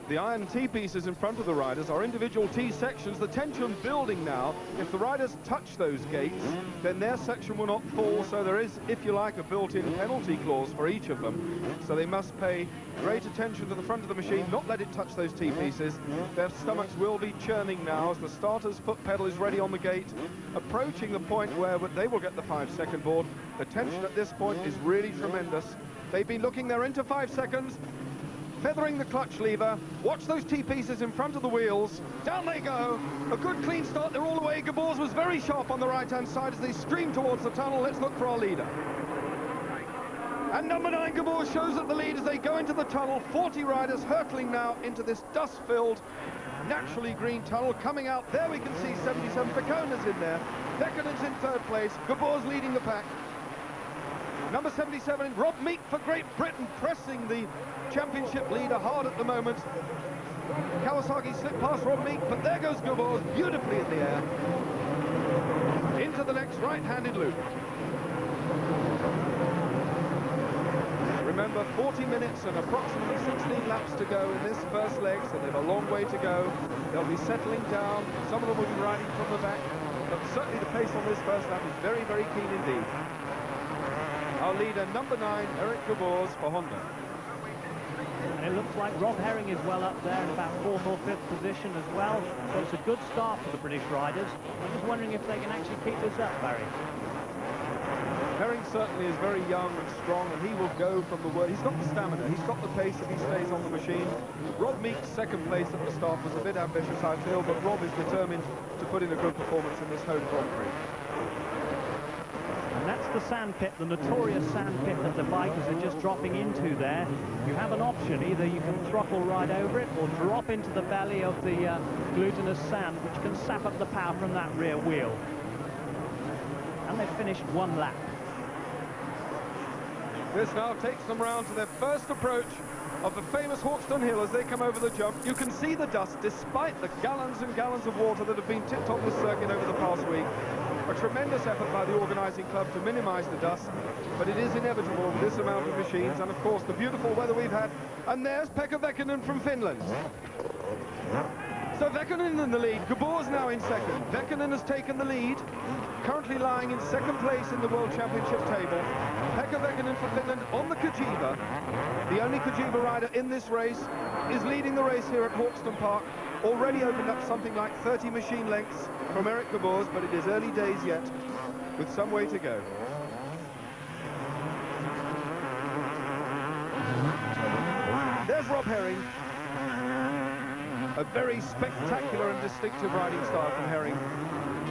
The iron T-pieces in front of the riders are individual T-sections. The tension building now. If the riders touch those gates, then their section will not fall, so there is, if you like, a built-in penalty clause for each of them. So they must pay great attention to the front of the machine, not let it touch those T-pieces. Their stomachs will be churning now as the starter's foot pedal is ready on the gate, approaching the point where they will get the 5-second board. The tension at this point is really tremendous. They've been looking, they're into 5 seconds. Feathering the clutch lever. Watch those T-pieces in front of the wheels. Down they go. A good clean start. They're all the way. Gabor's was very sharp on the right-hand side as they stream towards the tunnel. Let's look for our leader. And number 9, Gabor, shows at the lead as they go into the tunnel. 40 riders hurtling now into this dust-filled, naturally green tunnel. Coming out, there we can see 77. Vehkonen's in there. Vehkonen's in 3rd place. Gabor's leading the pack. Number 77, Rob Meek for Great Britain, pressing the championship leader hard at the moment. Kawasaki slipped past Rob Meek, but there goes Gabor beautifully in the air. Into the next right-handed loop. Remember, 40 minutes and approximately 16 laps to go in this first leg, so they have a long way to go. They'll be settling down. Some of them will be riding from the back, but certainly the pace on this first lap is very, very keen indeed. Our leader, number 9, Eric Gabor's for Honda. And it looks like Rob Herring is well up there in about 4th or 5th position as well. So it's a good start for the British riders. I'm just wondering if they can actually keep this up, Barry. Herring certainly is very young and strong, and he will go from the word. He's got the stamina, he's got the pace if he stays on the machine. Rob Meek's 2nd place at the start was a bit ambitious, I feel, but Rob is determined to put in a good performance in this home Grand Prix. And that's the sandpit, the notorious sandpit that the bikers are just dropping into there. You have an option, either you can throttle right over it or drop into the belly of the glutinous sand, which can sap up the power from that rear wheel. And they've finished 1 lap. This now takes them round to their first approach of the famous Hawkstone Hill as they come over the jump. You can see the dust despite the gallons and gallons of water that have been tipped on this circuit over the past week. A tremendous effort by the organising club to minimise the dust, but it is inevitable with this amount of machines and of course the beautiful weather we've had. And there's Pekka Vehkonen from Finland. So Vehkonen in the lead. Gabor's now in 2nd. Vehkonen has taken the lead, currently lying in 2nd place in the World Championship table. Pekka Vehkonen for Finland on the Kajiva. The only Kajiva rider in this race is leading the race here at Hawkstone Park. Already opened up something like 30 machine lengths from Eric Gabor's, but it is early days yet, with some way to go. There's Rob Herring. A very spectacular and distinctive riding style from Herring.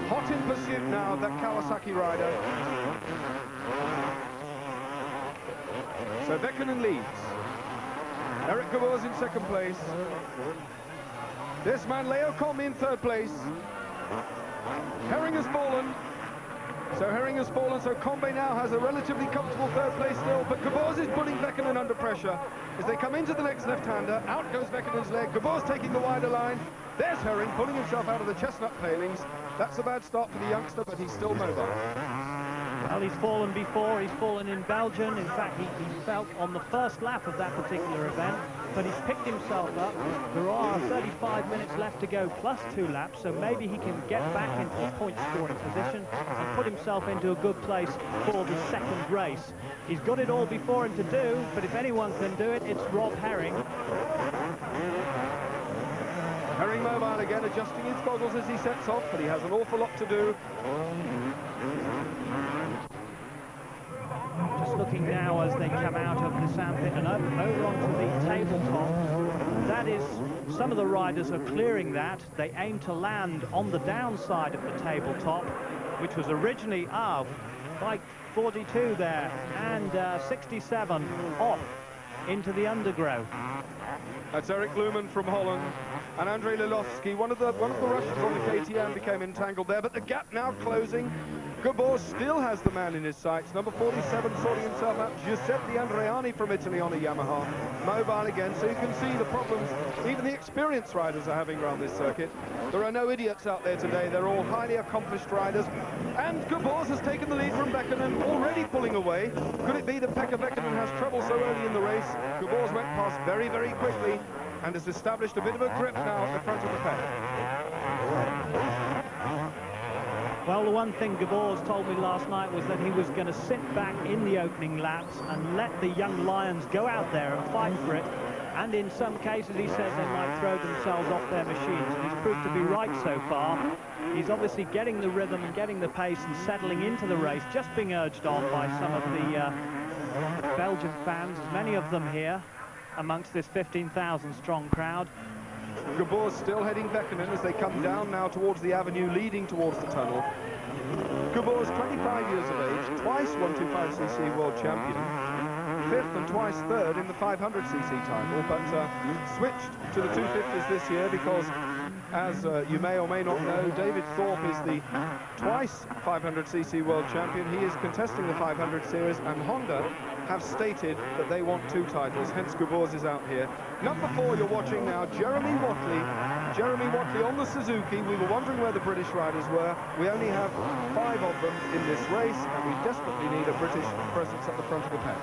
Hot in pursuit now, that Kawasaki rider. So Vehkonen leads. Eric Gabor's in 2nd place. This man, Leo Colmi, in 3rd place. Herring has fallen. So Herring has fallen, so Combe now has a relatively comfortable 3rd place still, but Gabor's is putting Vehkonen under pressure. As they come into the next left-hander, out goes Vehkonen's leg. Gabor's taking the wider line. There's Herring pulling himself out of the chestnut palings. That's a bad start for the youngster, but he's still mobile. Well, he's fallen before. He's fallen in Belgium. In fact, he felt on the first lap of that particular event, but he's picked himself up. There are 35 minutes left to go, plus 2 laps, so maybe he can get back into point-scoring position and put himself into a good place for the 2nd race. He's got it all before him to do, but if anyone can do it, it's Rob Herring. Herring mobile again, adjusting his goggles as he sets off, but he has an awful lot to do. Just looking now as they come out of the sandpit and over onto the tabletop. That is, some of the riders are clearing that. They aim to land on the downside of the tabletop, which was originally bike 42 there, and 67 off into the undergrowth. That's Eric Luhmann from Holland and Andrei Lilovsky. One of the Russians on the KTM became entangled there, but the gap now closing. Gabor still has the man in his sights. Number 47 sorting himself out. Giuseppe Andreani from Italy on a Yamaha. Mobile again, so you can see the problems even the experienced riders are having around this circuit. There are no idiots out there today. They're all highly accomplished riders. And Gabor has taken the lead from Vehkonen, already pulling away. Could it be that Pekka Vehkonen has trouble so early in the race? Gabor's went past very, very quickly. and has established a bit of a grip now at the front of the pack. Well, the one thing Gabor's told me last night was that he was going to sit back in the opening laps and let the young lions go out there and fight for it. And in some cases, he says they might throw themselves off their machines. And he's proved to be right so far. He's obviously getting the rhythm and getting the pace and settling into the race, just being urged on by some of the Belgian fans, many of them here amongst this 15,000 strong crowd. Gabor's still heading Vehkonen as they come down now towards the avenue leading towards the tunnel. Gabor's 25 years of age, twice 125cc world champion, 5th and twice 3rd in the 500cc title, but switched to the 250s this year because, as you may or may not know, David Thorpe is the twice 500cc world champion. He is contesting the 500 series, and Honda have stated that they want 2 titles, hence Gabor's is out here. Number 4 you're watching now, Jeremy Watley. Jeremy Watley on the Suzuki. We were wondering where the British riders were. We only have 5 of them in this race, and we desperately need a British presence at the front of the pack.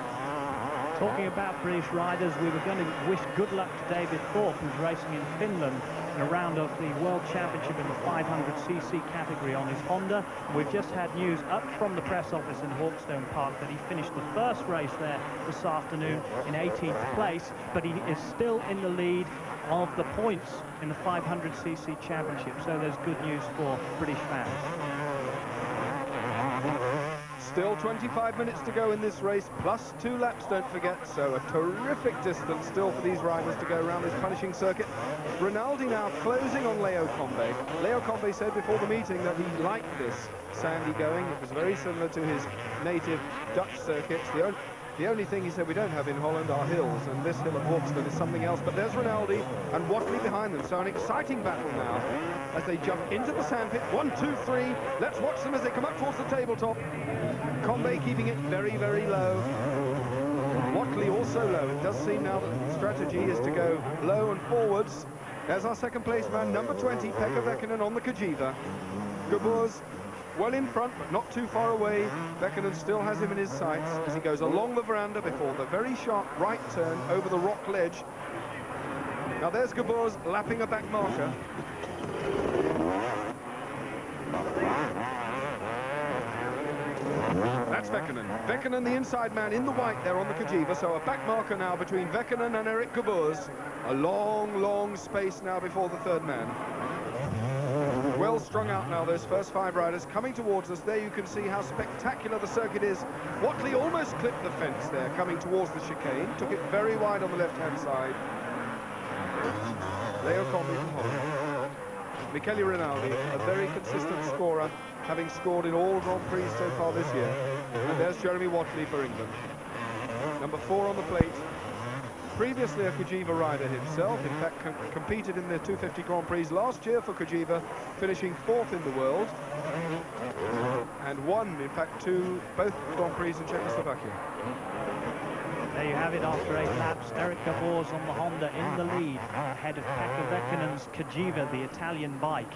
Talking about British riders, we were going to wish good luck to David Thorpe, who's racing in Finland in a round of the World Championship in the 500cc category on his Honda. We've just had news up from the press office in Hawkstone Park that he finished the first race there this afternoon in 18th place, but he is still in the lead of the points in the 500cc championship, so there's good news for British fans. Still 25 minutes to go in this race, plus 2 laps, don't forget, so a terrific distance still for these riders to go around this punishing circuit. Rinaldi now closing on Leo Combe. Leo Combe said before the meeting that he liked this sandy going. It was very similar to his native Dutch circuits. The only thing he said we don't have in Holland are hills, and this hill at Hawkstone is something else. But there's Rinaldi and Watley behind them, so an exciting battle now as they jump into the sandpit. 1, 2, 3. Let's watch them as they come up towards the tabletop. Combe keeping it very, very low. Watley also low. It does seem now that the strategy is to go low and forwards. There's our second place man, number 20, Pekka Vehkonen on the Kajiva. Gabor's well in front, but not too far away. Vehkonen still has him in his sights as he goes along the veranda before the very sharp right turn over the rock ledge. Now there's Gabor's lapping a back marker. That's Vehkonen. Vehkonen, the inside man in the white there on the Kajiva, so a back marker now between Vehkonen and Eric Gabor's. A long, long space now before the third man. Well strung out now, those first 5 riders coming towards us. There you can see how spectacular the circuit is. Watley almost clipped the fence there, coming towards the chicane. Took it very wide on the left-hand side. Leo Combe from Holland. Michele Rinaldi, a very consistent scorer, having scored in all Grand Prix so far this year. And there's Jeremy Watley for England. Number 4 on the plate. Previously a Kajiva rider himself, in fact competed in the 250 Grand Prix last year for Kajiva, finishing 4th in the world, and won, in fact, both Grand Prix in Czechoslovakia. There you have it after 8 laps. Eric Gabor's on the Honda in the lead, ahead of Pekka Vehkonen's Kajiva, the Italian bike.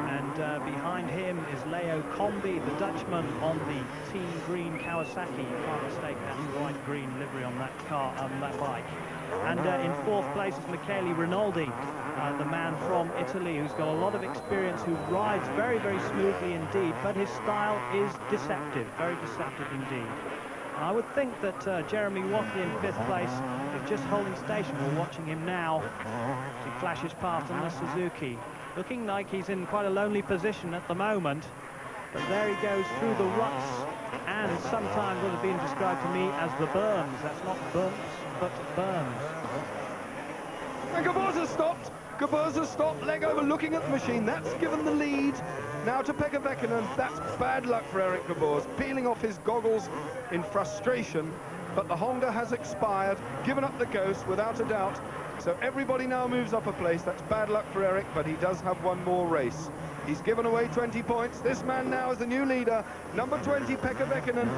And behind him is Leo Combe, the Dutchman, on the team green Kawasaki. You can't mistake that white-green livery on that car, that bike. And in 4th place is Michele Rinaldi, the man from Italy who's got a lot of experience, who rides very, very smoothly indeed, but his style is deceptive, very deceptive indeed. I would think that Jeremy Watley in 5th place is just holding station. We're watching him now. He flashes past on the Suzuki, looking like he's in quite a lonely position at the moment. But there he goes through the ruts, and sometimes what has been described to me as the berms. That's not bumps, but berms. And Gabor's has stopped. Gabor's has stopped. Leg over, looking at the machine. That's given the lead now to Pekka Vehkonen. That's bad luck for Eric Gabor's, peeling off his goggles in frustration. But the Honda has expired, given up the ghost without a doubt. So everybody now moves up a place. That's bad luck for Eric, but he does have one more race. He's given away 20 points. This man now is the new leader, number 20, Pekka Vehkonen,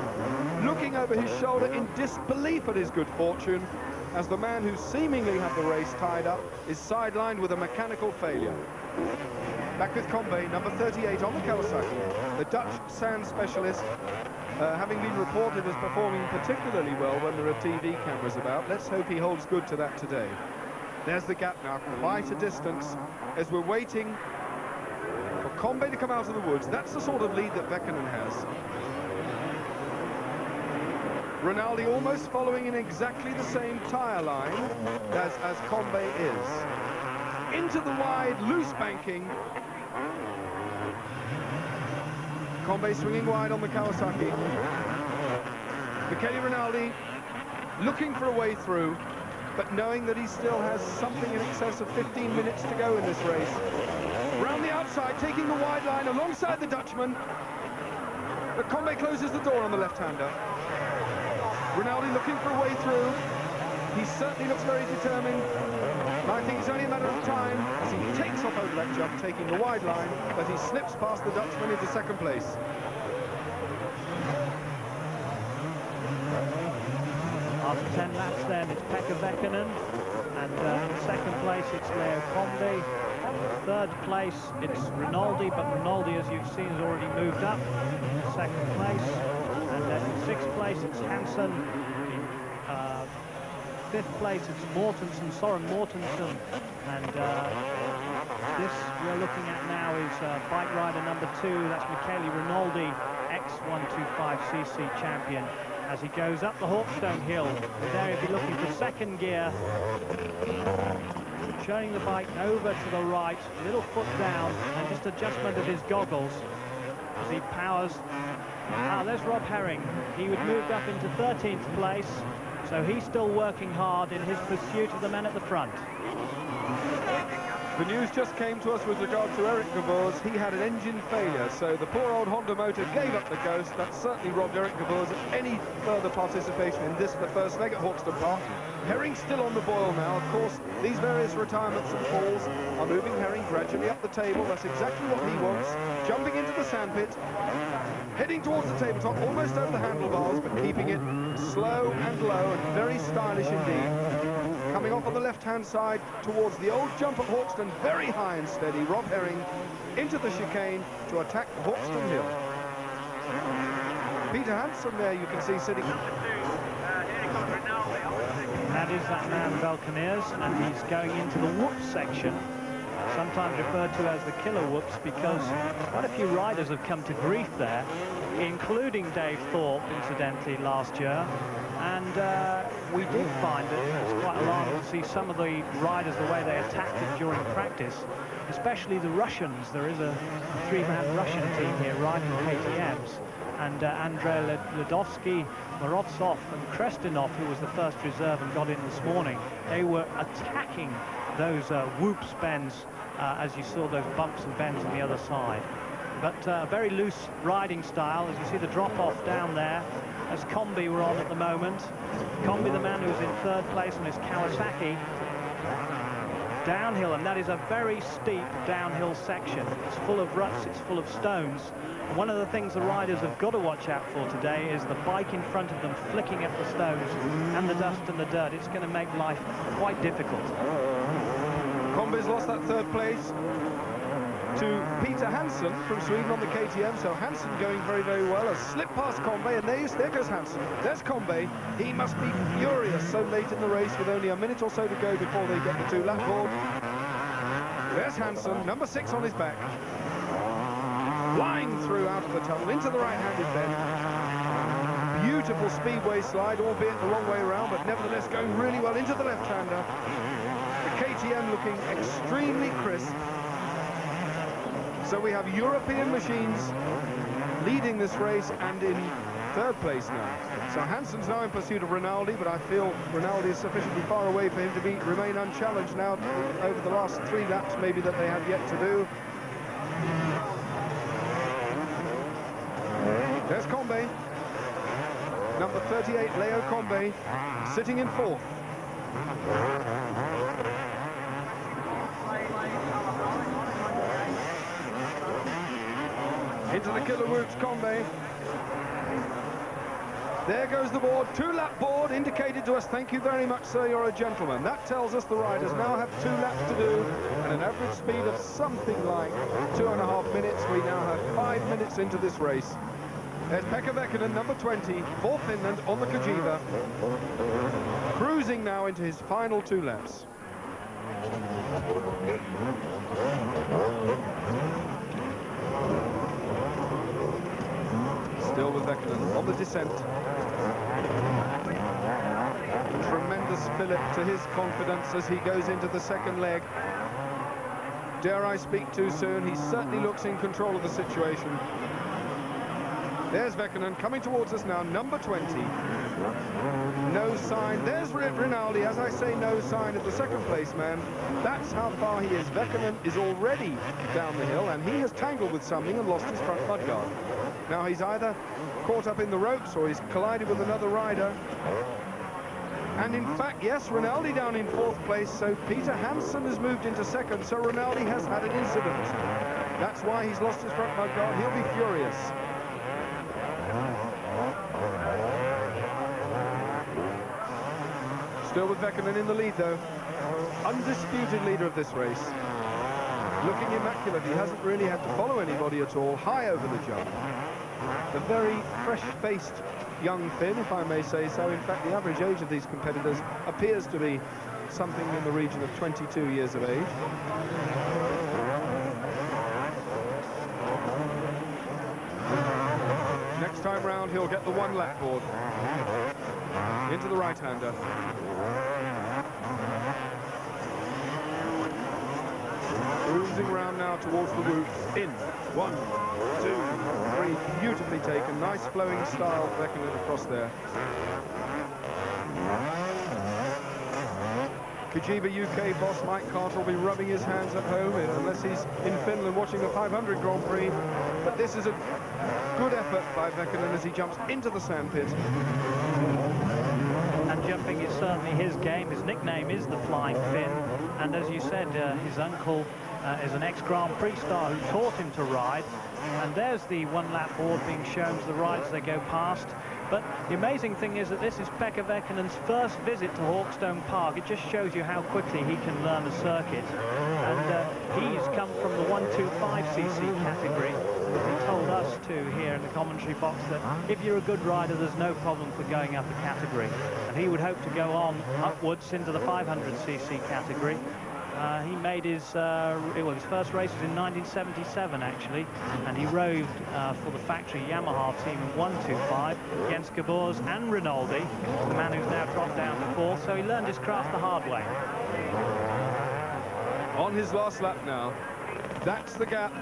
looking over his shoulder in disbelief at his good fortune, as the man who seemingly had the race tied up is sidelined with a mechanical failure. Back with Combe, number 38 on the Kawasaki, the Dutch sand specialist, having been reported as performing particularly well when there are TV cameras about. Let's hope he holds good to that today. There's the gap now, quite a distance, as we're waiting for Combe to come out of the woods. That's the sort of lead that Vehkonen has. Rinaldi almost following in exactly the same tyre line as Combe is. Into the wide, loose banking. Combe swinging wide on the Kawasaki. Michele Rinaldi looking for a way through, but knowing that he still has something in excess of 15 minutes to go in this race. Round the outside, taking the wide line alongside the Dutchman. But Combe closes the door on the left-hander. Rinaldi looking for a way through. He certainly looks very determined. And I think it's only a matter of time as he takes off over that jump, taking the wide line, that he slips past the Dutchman into second place. After 10 laps then, it's Pekka Vehkonen, and in second place it's Leo Combe. Third place it's Rinaldi, but Rinaldi, as you've seen, has already moved up to second place. And then in sixth place it's Hansen. In fifth place it's Mortensen, Soren Mortensen. And this we're looking at now is bike rider number 2, that's Michele Rinaldi, ex-125cc champion. As he goes up the Hawkstone hill, there he'll be looking for second gear. Turning the bike over to the right, little foot down, and just adjustment of his goggles as he powers. There's Rob Herring. He would moved up into 13th place, so he's still working hard in his pursuit of the men at the front. The news just came to us with regard to Eric Gabor's. He had an engine failure, so the poor old Honda motor gave up the ghost. That certainly robbed Eric Gabor's any further participation in this, the first leg at Hawkstone Park. Herring still on the boil now. Of course, these various retirements and falls are moving Herring gradually up the table. That's exactly what he wants. Jumping into the sandpit, heading towards the tabletop, almost over the handlebars, but keeping it slow and low and very stylish indeed. Coming off on the left-hand side towards the old jump at Hawkstone, very high and steady. Rob Herring into the chicane to attack the Hawkstone hill. Peter Hansen there you can see sitting. That is that man Vehkonen's, and he's going into the whoops section, sometimes referred to as the killer whoops, because quite a few riders have come to grief there, including Dave Thorpe, incidentally, last year. And we did find that it's quite alarming to see some of the riders, the way they attacked it during practice, especially the Russians. There is a three-man Russian team here riding KTMs. And Andrei Ledovsky, Morozov and Krestinov, who was the first reserve and got in this morning, they were attacking those whoops bends as you saw those bumps and bends on the other side. But a very loose riding style, as you see the drop-off down there, as Combe were on at the moment. Combe, the man who's in third place on his Kawasaki. Downhill, and that is a very steep downhill section. It's full of ruts, it's full of stones. And one of the things the riders have got to watch out for today is the bike in front of them flicking at the stones and the dust and the dirt. It's going to make life quite difficult. Combe's lost that third place to Peter Hansen from Sweden on the KTM, so Hansen going very, very well. A slip past Combe, and there goes Hansen. There's Combe. He must be furious so late in the race with only a minute or so to go before they get the two-lap board. There's Hansen, number 6 on his back. Flying through out of the tunnel into the right-handed bend. Beautiful speedway slide, albeit the wrong way around, but nevertheless going really well into the left-hander. The KTM looking extremely crisp. So we have European machines leading this race and in third place now. So Hansen's now in pursuit of Rinaldi, but I feel Rinaldi is sufficiently far away for him to remain unchallenged now over the last 3 laps maybe that they have yet to do. There's Combe, number 38, Leo Combe, sitting in 4th. Into the killer whoops, Combe. There goes the board, 2-lap board indicated to us. Thank you very much, sir, you're a gentleman. That tells us the riders now have 2 laps to do and an average speed of something like 2.5 minutes. We now have 5 minutes into this race. There's Pekka Vehkonen, number 20, for Finland on the Kajiva. Cruising now into his final 2 laps. Still with Vehkonen on the descent. Tremendous fillip to his confidence as he goes into the second leg. Dare I speak too soon? He certainly looks in control of the situation. There's Vehkonen coming towards us now, number 20. No sign. There's Rinaldi, as I say, no sign of the second place man. That's how far he is. Vehkonen is already down the hill, and he has tangled with something and lost his front mudguard. Now he's either caught up in the ropes or he's collided with another rider. And in fact, yes, Rinaldi down in fourth place, so Peter Hansen has moved into second, so Rinaldi has had an incident. That's why he's lost his front mudguard. He'll be furious. Still with Vehkonen in the lead, though. Undisputed leader of this race. Looking immaculate. He hasn't really had to follow anybody at all. High over the jump. A very fresh-faced young Finn, if I may say so. In fact, the average age of these competitors appears to be something in the region of 22 years of age. Next time round, he'll get the one lap board. Into the right-hander. Cruising round now towards the roof. In. 1, 2, 3. Beautifully taken. Nice flowing style. Vehkonen across there. Kajiva UK boss Mike Carter will be rubbing his hands at home unless he's in Finland watching the 500 Grand Prix. But this is a good effort by Vehkonen as he jumps into the sandpit. And jumping is certainly his game. His nickname is the Flying Finn. And as you said, his uncle is an ex-Grand Prix star who taught him to ride. And there's the one-lap board being shown to the riders they go past. But the amazing thing is that this is Pekka Vehkonen's first visit to Hawkstone Park. It just shows you how quickly he can learn a circuit. And he's come from the 125cc category. He told us too here in the commentary box that if you're a good rider, there's no problem for going up a category. And he would hope to go on upwards into the 500cc category. He made his first race was in 1977 actually, and he rode for the factory Yamaha team in 125 against Gabor and Rinaldi, the man who's now dropped down to fourth, so he learned his craft the hard way. On his last lap now, that's the gap.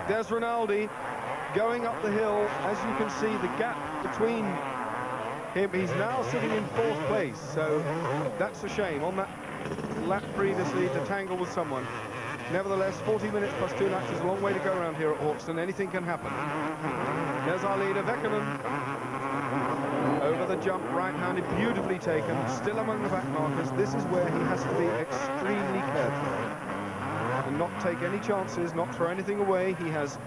There's Rinaldi going up the hill. As you can see, the gap between him, he's now sitting in fourth place, so that's a shame. On that lap previously to tangle with someone. Nevertheless, 40 minutes plus 2 laps is a long way to go around here at Hawkstone. Anything can happen. There's our leader, Vehkonen. Over the jump, right-handed, beautifully taken. Still among the back markers. This is where he has to be extremely careful and not take any chances, not throw anything away. He has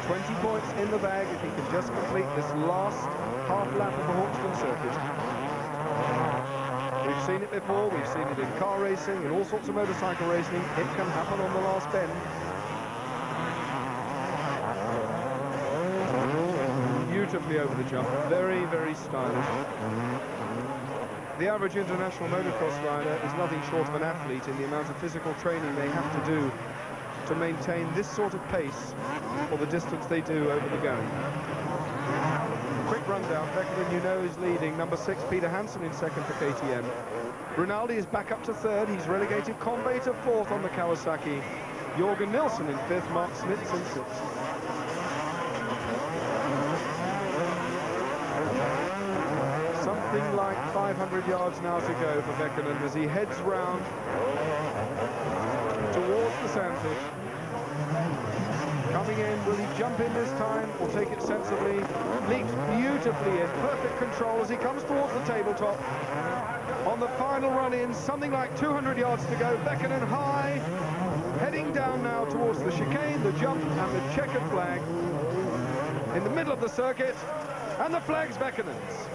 20 points in the bag if he can just complete this last half lap of the Hawkstone circuit. We've seen it before, we've seen it in car racing, in all sorts of motorcycle racing. It can happen on the last bend. Beautifully over the jump, very, very stylish. The average international motocross rider is nothing short of an athlete in the amount of physical training they have to do to maintain this sort of pace for the distance they do over the going. Quick rundown. Vehkonen, you know, is leading. Number 6, Peter Hansen in second for KTM. Rinaldi is back up to third. He's relegated Conway to fourth on the Kawasaki. Jorgen Nilsson in fifth. Mark Smits in sixth. Something like 500 yards now to go for Vehkonen as he heads round towards the sandpit. Coming in, will he jump in this time or take it sensibly? Leaps beautifully in, perfect control as he comes towards the tabletop. On the final run in, something like 200 yards to go. Vehkonen high, heading down now towards the chicane, the jump and the checkered flag. In the middle of the circuit, and the flag's Vehkonen's.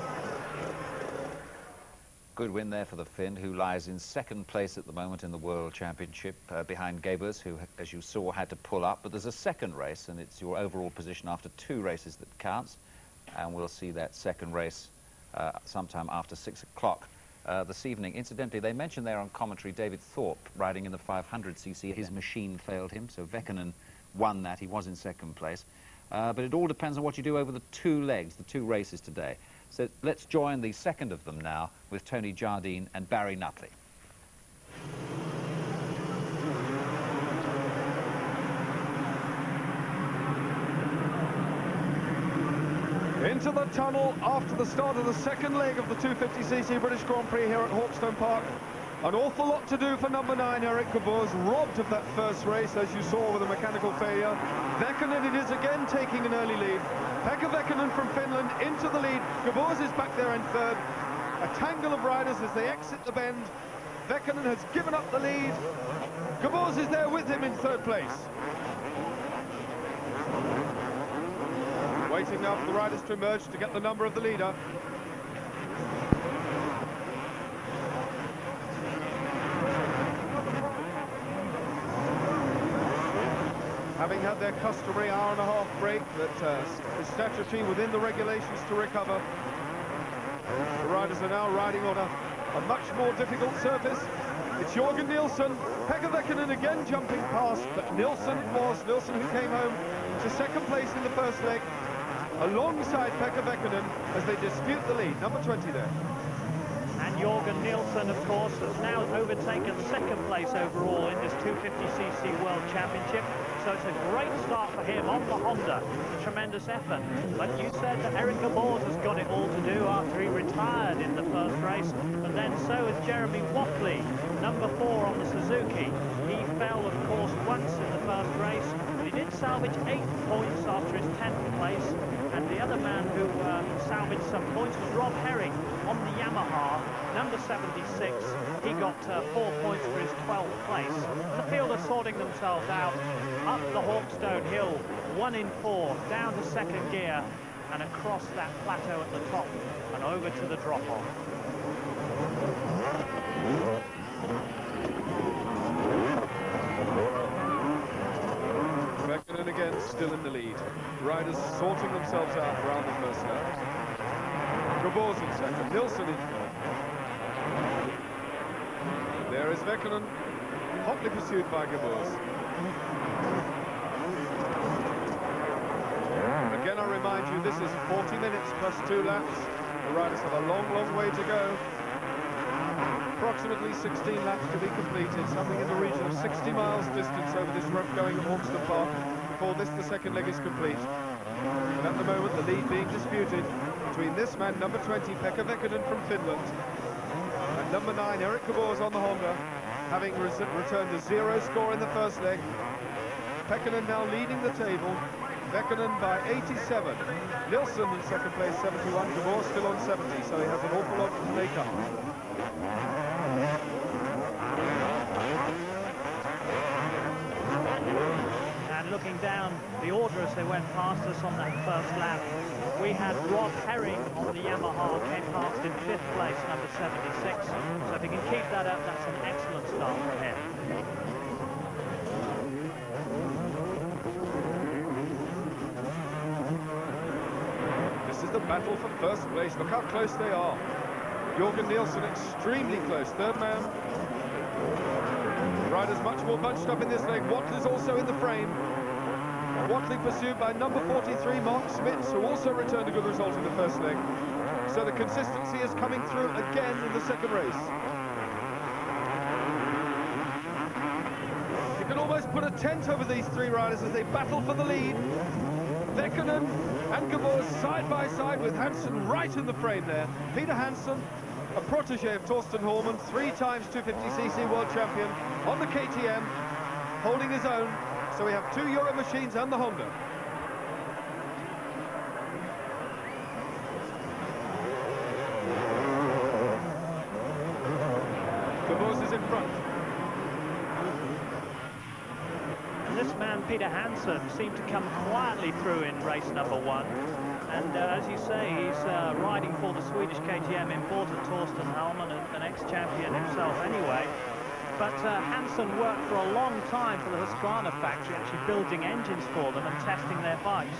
Good win there for the Finn, who lies in second place at the moment in the World Championship, behind Gabor's, who, as you saw, had to pull up. But there's a second race, and it's your overall position after 2 races that counts. And we'll see that second race sometime after 6 o'clock this evening. Incidentally, they mentioned there on commentary David Thorpe riding in the 500cc. His machine failed him, so Vehkonen won that. He was in second place. But it all depends on what you do over the two legs, the two races today. So let's join the second of them now with Tony Jardine and Barry Nutley. Into the tunnel after the start of the second leg of the 250cc British Grand Prix here at Hawkstone Park. An awful lot to do for number 9, Eric Gabor, robbed of that first race, as you saw, with a mechanical failure. Vehkonen, it is again taking an early lead. Pekka Vehkonen from Finland into the lead. Gabor is back there in third. A tangle of riders as they exit the bend. Vehkonen has given up the lead. Gabor is there with him in third place. Waiting now for the riders to emerge to get the number of the leader. Having had their customary hour-and-a-half break that is statutory within the regulations to recover, the riders are now riding on a much more difficult surface. It's Jorgen Nilsson, Pekka Vehkonen again jumping past, but Nilsson who came home to second place in the first leg, alongside Pekka Vehkonen as they dispute the lead. Number 20 there. And Jorgen Nilsson, of course, has now overtaken second place overall in this 250cc World Championship. So it's a great start for him on the Honda. A tremendous effort. But you said that Eric Gabor has got it all to do after he retired in the first race. But then so has Jeremy Watley, number 4 on the Suzuki. He fell, of course, once in the first race. But he did salvage 8 points after his 10th place. And the other man who salvaged some points was Rob Herring on the Yamaha, number 76. He got 4 points for his 12th place. The field are sorting themselves out. Up the Hawkstone hill, 1 in 4, down to second gear, and across that plateau at the top, and over to the drop-off. Vehkonen again still in the lead. Riders sorting themselves out around the first lap. Gabor's in second, Nilsson in third. There is Vehkonen, hotly pursued by Gabor. Again, I remind you, this is 40 minutes plus 2 laps. The riders have a long, long way to go. Approximately 16 laps to be completed, something in the region of 60 miles distance over this rough going at Hawkstone Park before the second leg is complete. And at the moment, the lead being disputed between this man, number 20, Pekka Vehkonen from Finland, and number 9, Eric Gabor on the Honda, having returned a 0 score in the first leg. Vehkonen now leading the table. Vehkonen by 87. Nilsson in second place, 71. Gabor still on 70, so he has an awful lot to make up. And looking down the order as they went past us on that first lap, we had Rob Herring on the Yamaha, came past in 5th place, number 76. So if he can keep that up, that's an excellent start for him. This is the battle for first place. Look how close they are. Jorgen Nilsson extremely close. Third man. Riders much more bunched up in this leg. Watley's also in the frame. Watley pursued by number 43, Mark Smits, who also returned a good result in the first leg. So the consistency is coming through again in the second race. You can almost put a tent over these 3 riders as they battle for the lead. Vehkonen and Gabor side by side with Hansen right in the frame there. Peter Hansen, a protege of Torsten Hormann, 3 times 250cc world champion on the KTM, holding his own. So we have 2 Euro machines and the Honda. Gabor is in front. And this man, Peter Hansen, seemed to come quietly through in race number 1. And as you say, he's riding for the Swedish KTM importer Torsten Hormann, an ex-champion himself anyway. But Hansen worked for a long time for the Husqvarna factory, actually building engines for them and testing their bikes.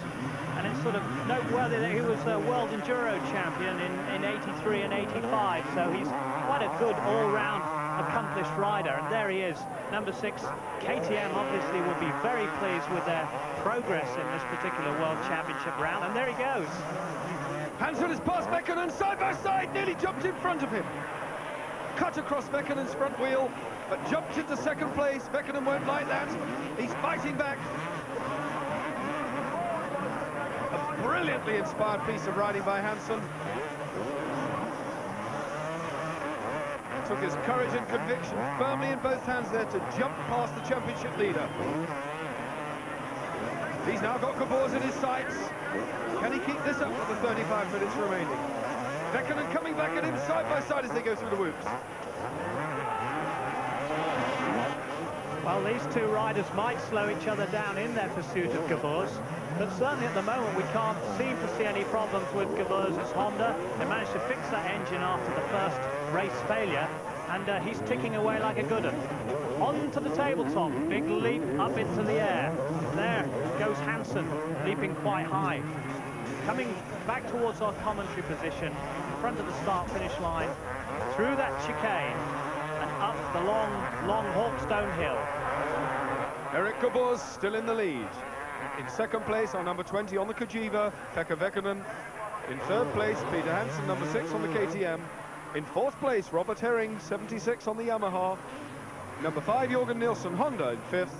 And it's sort of noteworthy that he was a world enduro champion in 83 and 85, so he's quite a good all-round accomplished rider. And there he is, number 6. KTM obviously will be very pleased with their progress in this particular World Championship round, and there he goes. Hansen has passed Vehkonen side by side, nearly jumped in front of him. Cut across Vehkonen's front wheel, but jumped into second place. Vehkonen won't like that. He's fighting back. A brilliantly inspired piece of riding by Hansen. Took his courage and conviction firmly in both hands there to jump past the championship leader. He's now got Gabor in his sights. Can he keep this up for the 35 minutes remaining? Vehkonen coming back at him side by side as they go through the whoops. Well, these two riders might slow each other down in their pursuit of Gabor's, but certainly at the moment we can't seem to see any problems with Gabor's Honda. They managed to fix that engine after the first race failure, and he's ticking away like a good one. On to the tabletop, big leap up into the air. There goes Hansen, leaping quite high. Coming back towards our commentary position, in front of the start-finish line, through that chicane, and up the long, long Hawkstone hill. Eric Gabor's still in the lead. In second place on number 20 on the Cagiva, Pekka Vehkonen. In third place, Peter Hansen, number 6 on the KTM. In fourth place, Robert Herring, 76 on the Yamaha. Number 5, Jorgen Nilsson, Honda in fifth.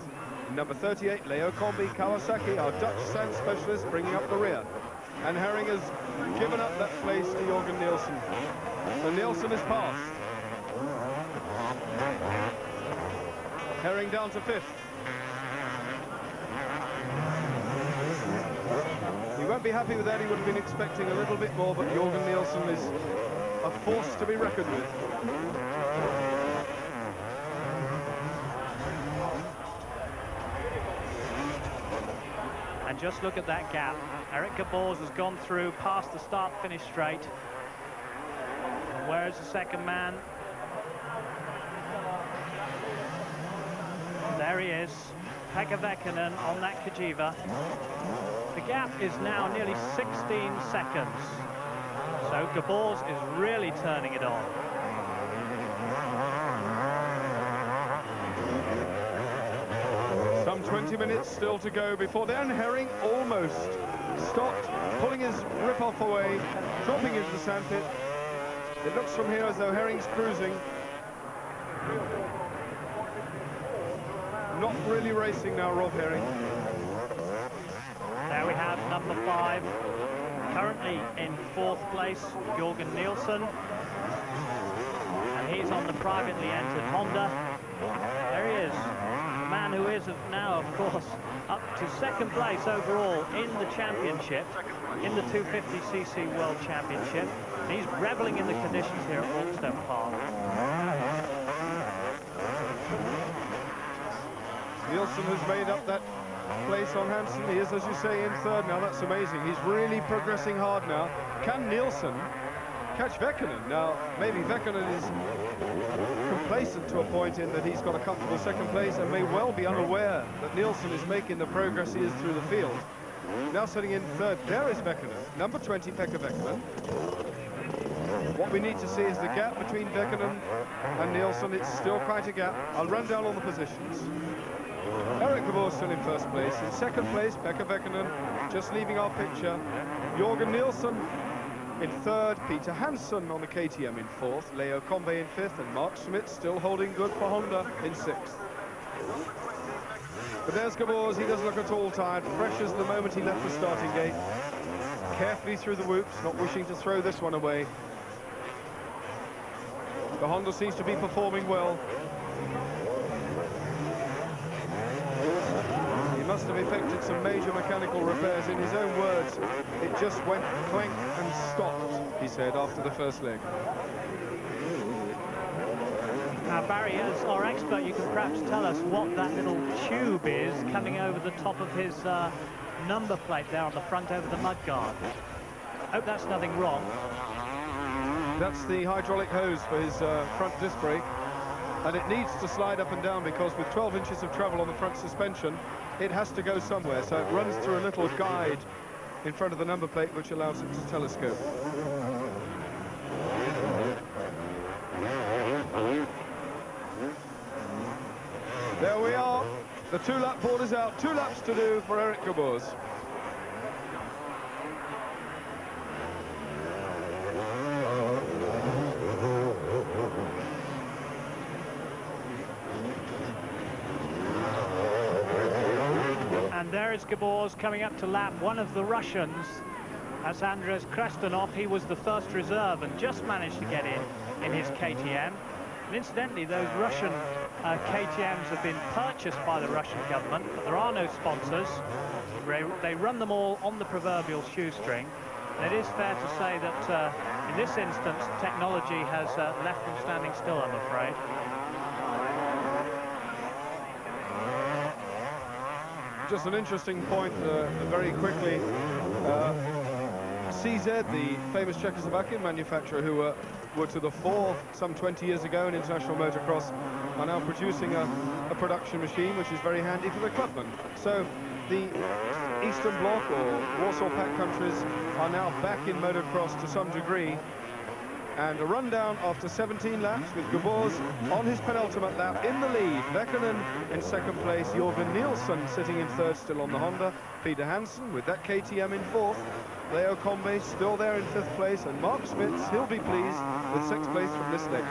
Number 38, Leo Combi, Kawasaki, our Dutch sand specialist, bringing up the rear. And Herring has given up that place to Jorgen Nilsson. So Nilsson is passed. Herring down to fifth. He won't be happy with that. He would have been expecting a little bit more, but Jorgen Nilsson is a force to be reckoned with. And just look at that gap. Eric Gabor has gone through past the start-finish straight. And where's the second man? There he is, Pekka Vehkonen on that Cagiva. The gap is now nearly 16 seconds. So Gabor is really turning it on. Some 20 minutes still to go before then. Herring almost stopped, pulling his rip-off away, dropping into the sandpit. It looks from here as though Herring's cruising. Not really racing now, Rob Herring. There we have number 5, currently in fourth place, Jorgen Nilsson. And he's on the privately entered Honda. There he is, the man who is now, of course, up to second place overall in the championship, in the 250cc World Championship. And he's reveling in the conditions here at Hawkstone Park. Nilsson has made up that place on Hansen. He is, as you say, in third now. That's amazing. He's really progressing hard now. Can Nilsson catch Vehkonen? Now, maybe Vehkonen is complacent to a point in that he's got a comfortable second place and may well be unaware that Nilsson is making the progress he is through the field. Now sitting in third, there is Vehkonen. Number 20, Pekka Vehkonen. What we need to see is the gap between Vehkonen and Nilsson. It's still quite a gap. I'll run down all the positions. Eric Gabor still in first place. In second place, Pekka Vehkonen, just leaving our picture. Jorgen Nilsson in third. Peter Hansen on the KTM in fourth. Leo Combe in fifth. And Mark Schmidt still holding good for Honda in sixth. But there's Gabor. He doesn't look at all tired. Fresh as the moment he left the starting gate. Carefully through the whoops, not wishing to throw this one away. The Honda seems to be performing well. He must have effected some major mechanical repairs. In his own words, it just went clank and stopped, he said, after the first leg. Now, Barry, as our expert, you can perhaps tell us what that little tube is coming over the top of his number plate there on the front over the mudguard. Hope that's nothing wrong. That's the hydraulic hose for his front disc brake. and it needs to slide up and down because with 12 inches of travel on the front suspension, it has to go somewhere. So it runs through a little guide in front of the number plate, which allows it to telescope. There we are. The 2-lap board is out. 2 laps to do for Eric Gabor. And there is Gabor coming up to lap one of the Russians. That's Andres Krestanov. He was the first reserve and just managed to get in his KTM. And incidentally, those Russian KTMs have been purchased by the Russian government, but there are no sponsors. They run them all on the proverbial shoestring. And it is fair to say that in this instance, technology has left them standing still, I'm afraid. Just an interesting point, very quickly. CZ, the famous Czechoslovakian manufacturer who were to the fore some 20 years ago in international motocross, are now producing a production machine which is very handy for the clubman. So the Eastern Bloc or Warsaw Pact countries are now back in motocross to some degree. And a rundown after 17 laps with Gabor on his penultimate lap in the lead. Vehkonen in second place, Jürgen Nielsen sitting in third still on the Honda. Peter Hansen with that KTM in fourth. Leo Combe still there in fifth place, and Mark Schmitz, he'll be pleased with sixth place from this leg.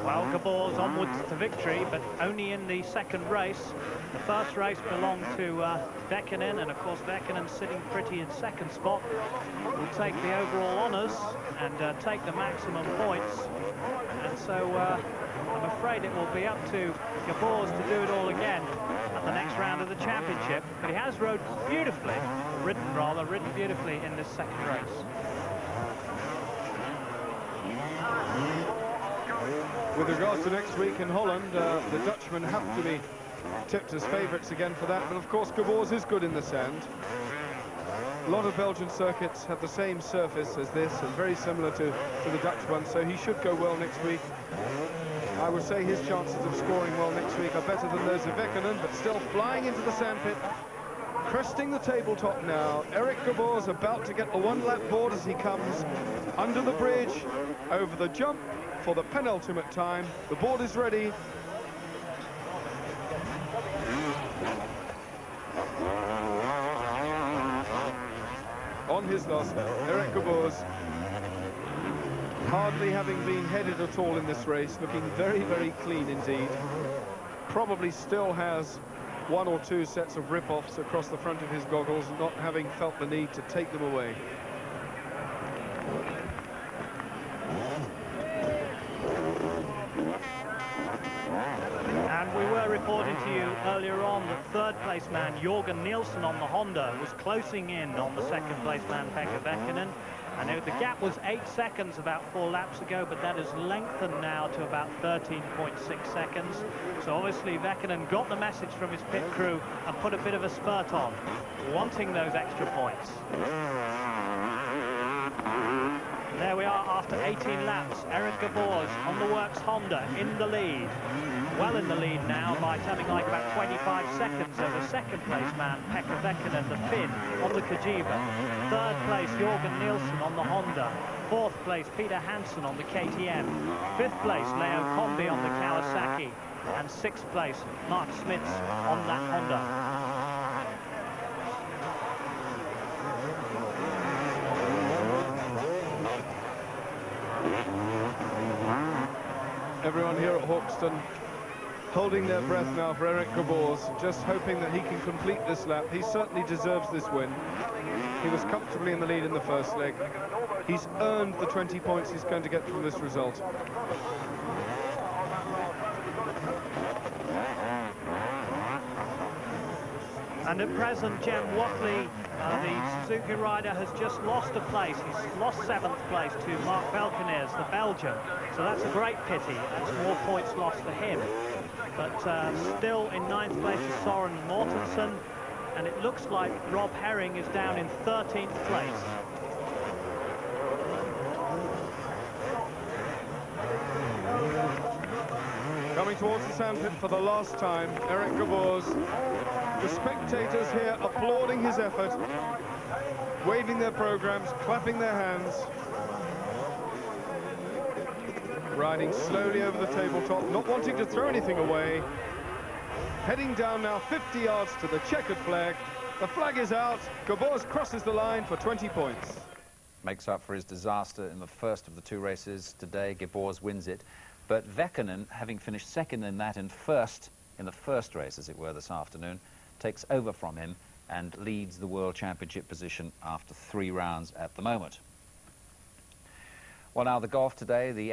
Well, Gabor's onwards to victory, but only in the second race. The first race belonged to Vehkonen, and of course Vehkonen, sitting pretty in second spot, will take the overall honours and take the maximum points. And so I'm afraid it will be up to Gabor to do it all again at the next round of the championship. But he has ridden beautifully in this second race. With regards to next week in Holland, the Dutchmen have to be tipped as favourites again for that, but of course Gabor is good in the sand. A lot of Belgian circuits have the same surface as this, and very similar to the Dutch one, so he should go well next week. I would say his chances of scoring well next week are better than those of Vehkonen, but still flying into the sandpit, cresting the tabletop now. Eric Gabor is about to get the 1-lap board as he comes under the bridge, over the jump for the penultimate time. The board is ready. On his last lap, Eric Gabor, hardly having been headed at all in this race, looking very, very clean indeed. Probably still has 1 or 2 sets of rip-offs across the front of his goggles, not having felt the need to take them away. And we were reporting to you earlier on that third place man Jürgen Nielsen on the Honda was closing in on the second place man Pekka Vehkonen. And the gap was 8 seconds about 4 laps ago, but that has lengthened now to about 13.6 seconds. So obviously Vehkonen got the message from his pit crew and put a bit of a spurt on, wanting those extra points. There we are after 18 laps. Eric Gabor on the Works Honda in the lead. Well in the lead now by something like about 25 seconds over second place man Pekka Vehkonen, the Finn, on the Kajiva. Third place Jürgen Nielsen on the Honda. Fourth place Peter Hansen on the KTM. Fifth place Leo Combe on the Kawasaki. And sixth place Mark Schmitz on that Honda. Everyone here at Hawkstone holding their breath now for Eric Gabor, just hoping that he can complete this lap. He certainly deserves this win. He was comfortably in the lead in the first leg. He's earned the 20 points he's going to get from this result. And at present, Jem Watley, the Suzuki rider, has just lost a place. He's lost 7th place to Mark Belkeniers, the Belgian. So that's a great pity. That's more points lost for him. But still in 9th place is Soren Mortensen, and it looks like Rob Herring is down in 13th place. Coming towards the sandpit for the last time, Eric Gabor's. The spectators here applauding his effort, waving their programs, clapping their hands. Riding slowly over the tabletop, not wanting to throw anything away. Heading down now 50 yards to the checkered flag. The flag is out. Gabor crosses the line for 20 points. Makes up for his disaster in the first of the 2 races today. Gabor wins it. But Vehkonen, having finished second in that and first in the first race, as it were, this afternoon, takes over from him and leads the World Championship position after 3 rounds at the moment. Well, now the golf today, the